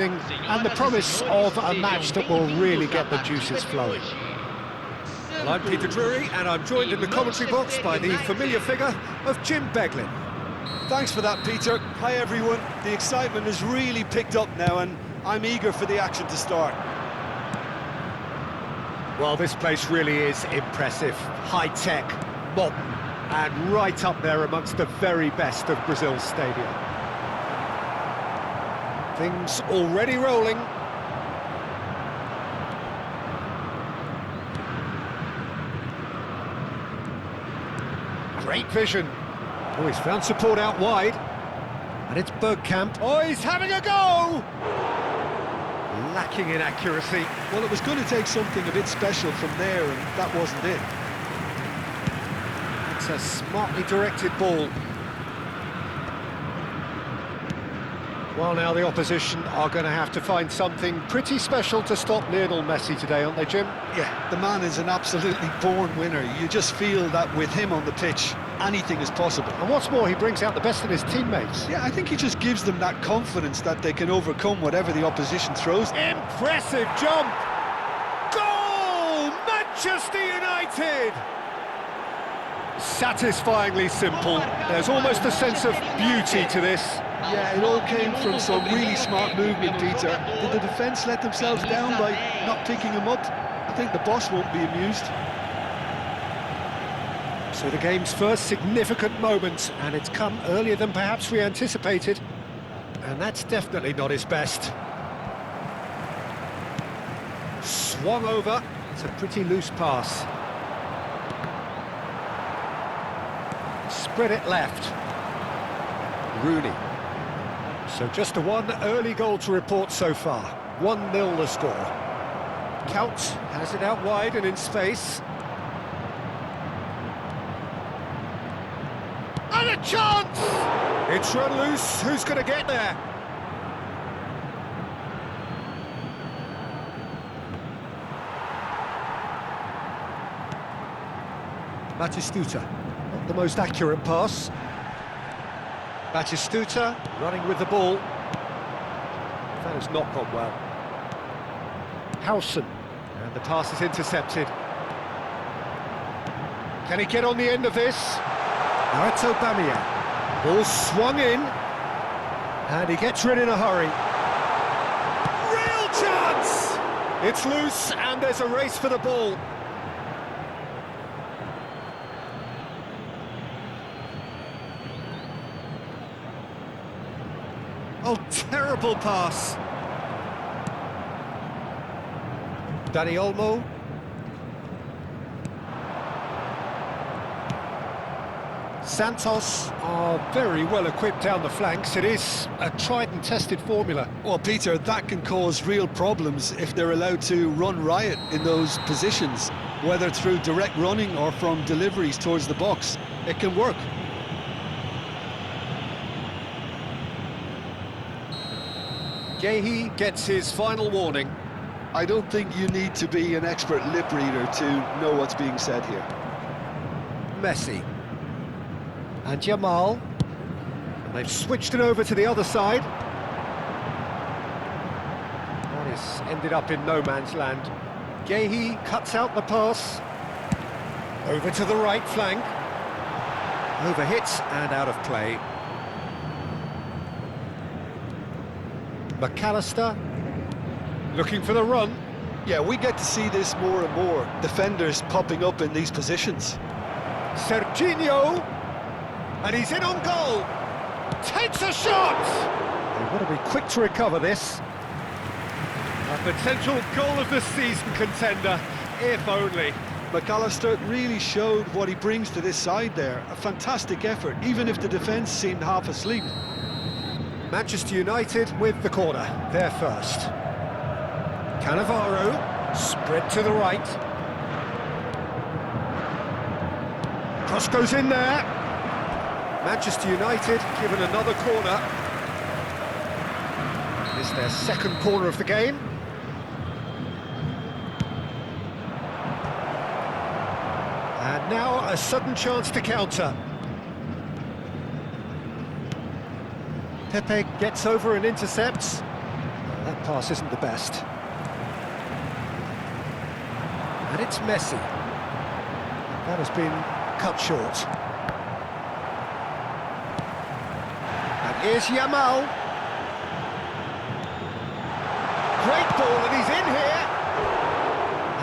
and the promise of a match that will really get the juices flowing. Well, I'm Peter Drury, and I'm joined in the commentary box by the familiar figure of Jim Beglin. Thanks for that, Peter. Hi, everyone. The excitement has really picked up now, and I'm eager for the action to start. Well, this place really is impressive. High-tech, modern, and right up there amongst the very best of Brazil's stadia. Things already rolling. Great vision. Oh, he's found support out wide. And it's Bergkamp. Oh, he's having a go! Lacking in accuracy. Well, it was going to take something a bit special from there, and that wasn't it. It's a smartly directed ball. Well, now the opposition are going to have to find something pretty special to stop Lionel Messi today, aren't they, Jim? Yeah, the man is an absolutely born winner. You just feel that with him on the pitch, anything is possible. And what's more, he brings out the best in his teammates. Yeah, I think he just gives them that confidence that they can overcome whatever the opposition throws. Impressive jump! Goal! Manchester United! Satisfyingly simple. There's almost a sense of beauty to this. Yeah, it all came from some really smart movement, Peter. Did the defence let themselves down by not picking him up? I think the boss won't be amused. So the game's first significant moment, and it's come earlier than perhaps we anticipated. And that's definitely not his best. Swung over. It's a pretty loose pass. Spread it left. Rooney. So just a one early goal to report so far. 1-0 the score. Count has it out wide and in space. And a chance! It's run loose. Who's going to get there? Batistuta. Not the most accurate pass. Batistuta running with the ball. That has not gone well. Howson, and the pass is intercepted. Can he get on the end of this? Now it's Aubameyang. Ball swung in, and he gets rid in a hurry. Real chance! It's loose, and there's a race for the ball. Oh, terrible pass. Dani Olmo. Santos are very well equipped down the flanks. It is a tried and tested formula. Well, Peter, that can cause real problems if they're allowed to run riot in those positions, whether through direct running or from deliveries towards the box. It can work. Guehi gets his final warning. I don't think you need to be an expert lip reader to know what's being said here. Messi. And Yamal. And they've switched it over to the other side. That is ended up in no man's land. Guehi cuts out the pass. Over to the right flank. Overhits and out of play. McAllister, looking for the run. Yeah, we get to see this more and more. Defenders popping up in these positions. Serginho, and he's in on goal. Takes a shot! They've got to be quick to recover this. A potential goal of the season contender, if only. McAllister really showed what he brings to this side there. A fantastic effort, even if the defence seemed half asleep. Manchester United with the corner, they're first. Cannavaro, spread to the right. Cross goes in there. Manchester United given another corner. It's their second corner of the game. And now a sudden chance to counter. Pepe gets over and intercepts. That pass isn't the best. And it's Messi. That has been cut short. And here's Yamal. Great ball, and he's in here.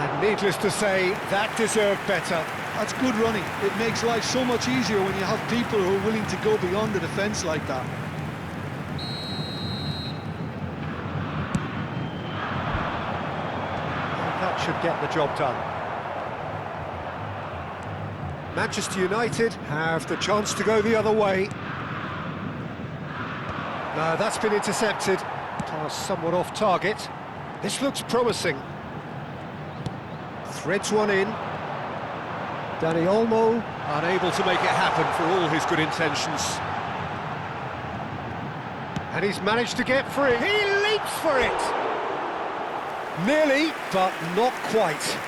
And needless to say, that deserved better. That's good running. It makes life so much easier when you have people who are willing to go beyond the defence like that. That should get the job done. Manchester United have the chance to go the other way. No, that's been intercepted. Pass somewhat off target. This looks promising. Threads one in. Dani Olmo unable to make it happen for all his good intentions. And he's managed to get free. He leaps for it! Nearly, but not quite.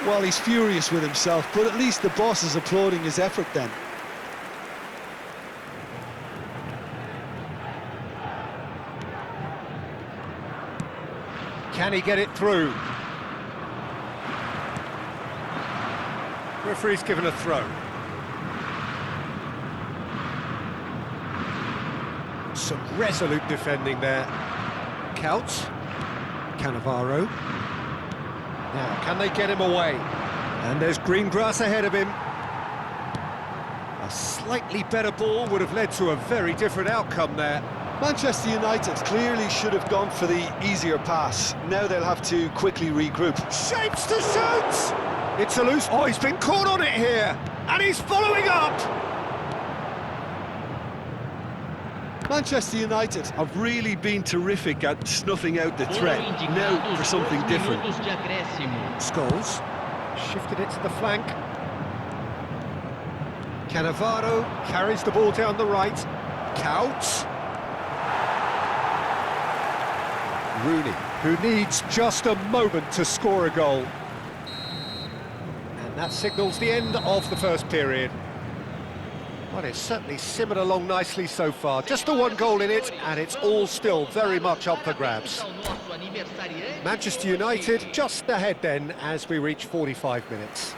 Well, he's furious with himself, but at least the boss is applauding his effort then. Can he get it through? Referee's given a throw. Some resolute defending there. Couch. Cannavaro. Now, can they get him away? And there's green grass ahead of him. A slightly better ball would have led to a very different outcome there. Manchester United clearly should have gone for the easier pass. Now they'll have to quickly regroup. Shapes to shoot! It's a loose... Oh, he's been caught on it here! And he's following up! Manchester United have really been terrific at snuffing out the threat. Now for something different. Scholes shifted it to the flank. Cannavaro carries the ball down the right. Couch. Rooney, who needs just a moment to score a goal. And that signals the end of the first period. Well, it's certainly simmered along nicely so far. Just the one goal in it, and it's all still very much up for grabs. Manchester United just ahead then as we reach 45 minutes.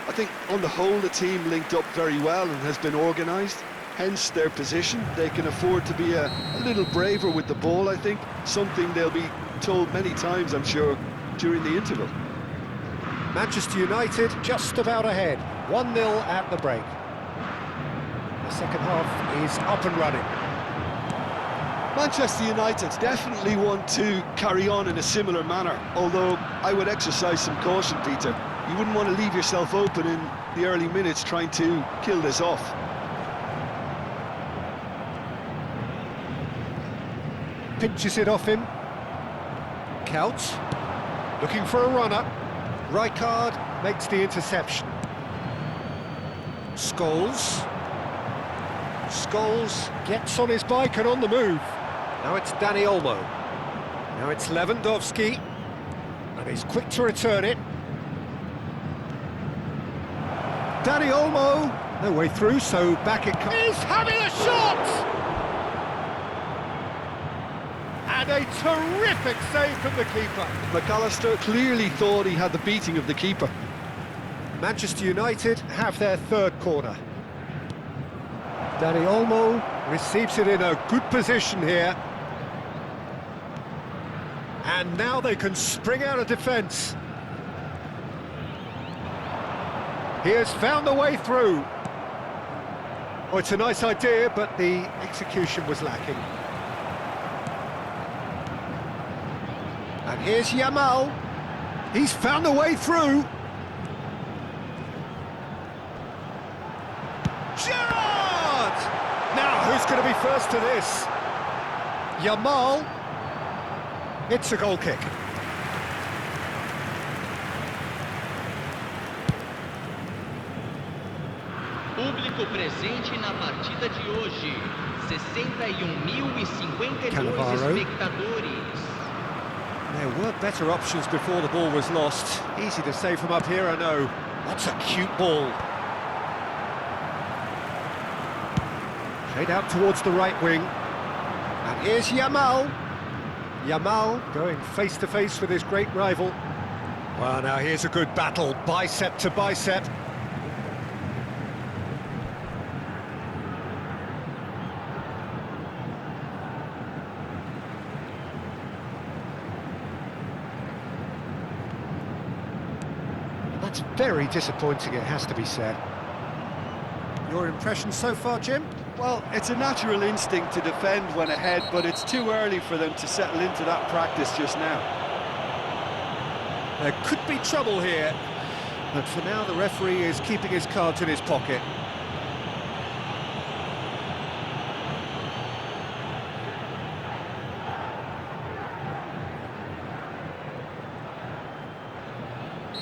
I think on the whole the team linked up very well and has been organised. Hence their position. They can afford to be a little braver with the ball, I think. Something they'll be told many times, I'm sure, during the interval. Manchester United just about ahead. 1-0 at the break. The second half is up and running. Manchester United definitely want to carry on in a similar manner, although I would exercise some caution, Peter. You wouldn't want to leave yourself open in the early minutes trying to kill this off. Pinches it off him. Couch, looking for a runner. Rijkaard makes the interception. Scholes. Scholes gets on his bike and on the move. Now it's Dani Olmo. Now it's Lewandowski. And he's quick to return it. Dani Olmo, no way through, so back it comes. He's having a shot! And a terrific save from the keeper. McAllister clearly thought he had the beating of the keeper. Manchester United have their third corner. Dani Olmo receives it in a good position here. And now they can spring out of defence. He has found a way through. Oh, it's a nice idea, but the execution was lacking. And here's Yamal. He's found a way through. Gerrard! Now, who's going to be first to this? Yamal. It's a goal kick. Público presente na partida de hoje. 61.052 espectadores. There were better options before the ball was lost. Easy to say from up here, I know. That's a cute ball. Played out towards the right wing. And here's Yamal. Yamal going face-to-face with his great rival. Well, now here's a good battle, bicep to bicep. That's very disappointing, it has to be said. Your impression so far, Jim? Well, it's a natural instinct to defend when ahead, but it's too early for them to settle into that practice just now. There could be trouble here, but for now the referee is keeping his cards in his pocket.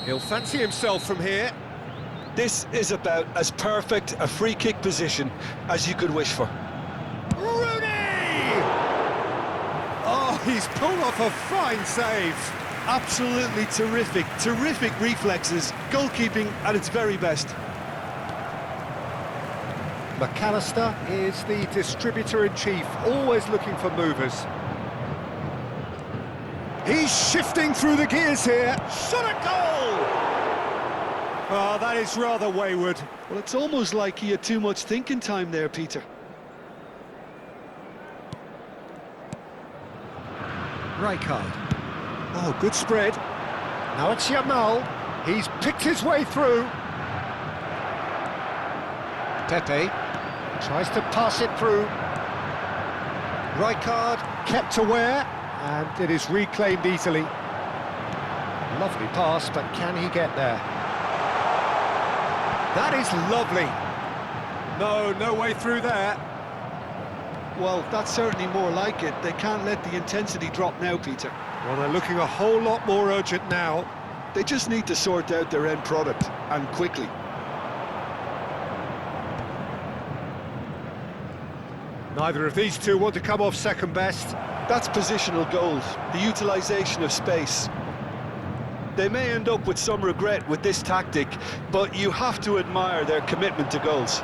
He'll fancy himself from here. This is about as perfect a free kick position as you could wish for. Rooney! Oh, he's pulled off a fine save. Absolutely terrific, terrific reflexes, goalkeeping at its very best. McAllister is the distributor-in-chief, always looking for movers. He's shifting through the gears here. Shot at goal! Oh, that is rather wayward. Well, it's almost like he had too much thinking time there, Peter. Rijkaard. Oh, good spread. Now it's Yamal. He's picked his way through. Pepe tries to pass it through. Rijkaard kept aware, and it is reclaimed easily. Lovely pass, but can he get there? That is lovely. No way through there. Well, that's certainly more like it. They can't let the intensity drop now, Peter. Well, they're looking a whole lot more urgent now. They just need to sort out their end product, and quickly. Neither of these two want to come off second best. That's positional goals, the utilisation of space. They may end up with some regret with this tactic, but you have to admire their commitment to goals.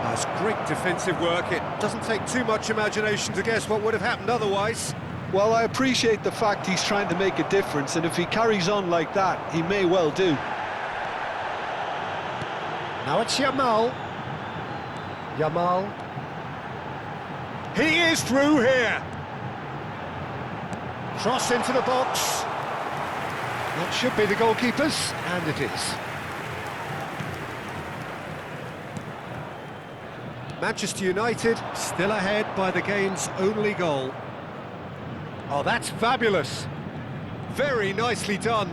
That's great defensive work. It doesn't take too much imagination to guess what would have happened otherwise. Well, I appreciate the fact he's trying to make a difference, and if he carries on like that, he may well do. Now it's Yamal. Yamal. He is through here. Cross into the box. That should be the goalkeeper's, and it is. Manchester United still ahead by the game's only goal. Oh, that's fabulous. Very nicely done.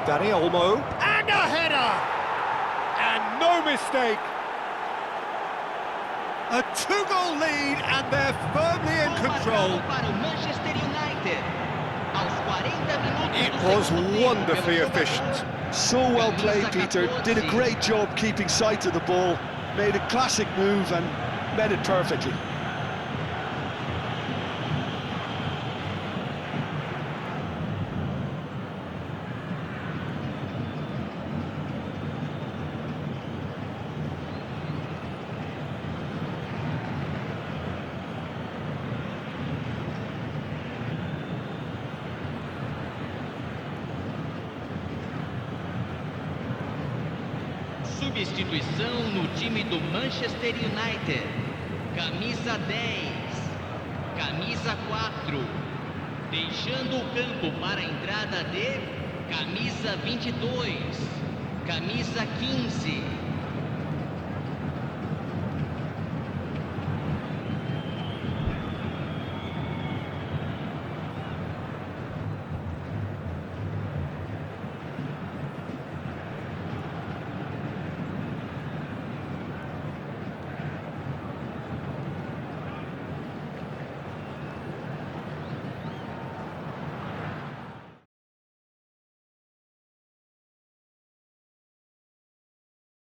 Dani Olmo. And a header! And no mistake. A two-goal lead, and they're firmly in control. It was wonderfully efficient. So well played, Peter. Did a great job keeping sight of the ball. Made a classic move and met it perfectly. Substituição no time do Manchester United. Camisa 10, camisa 4. Deixando o campo para a entrada de camisa 22, camisa 15.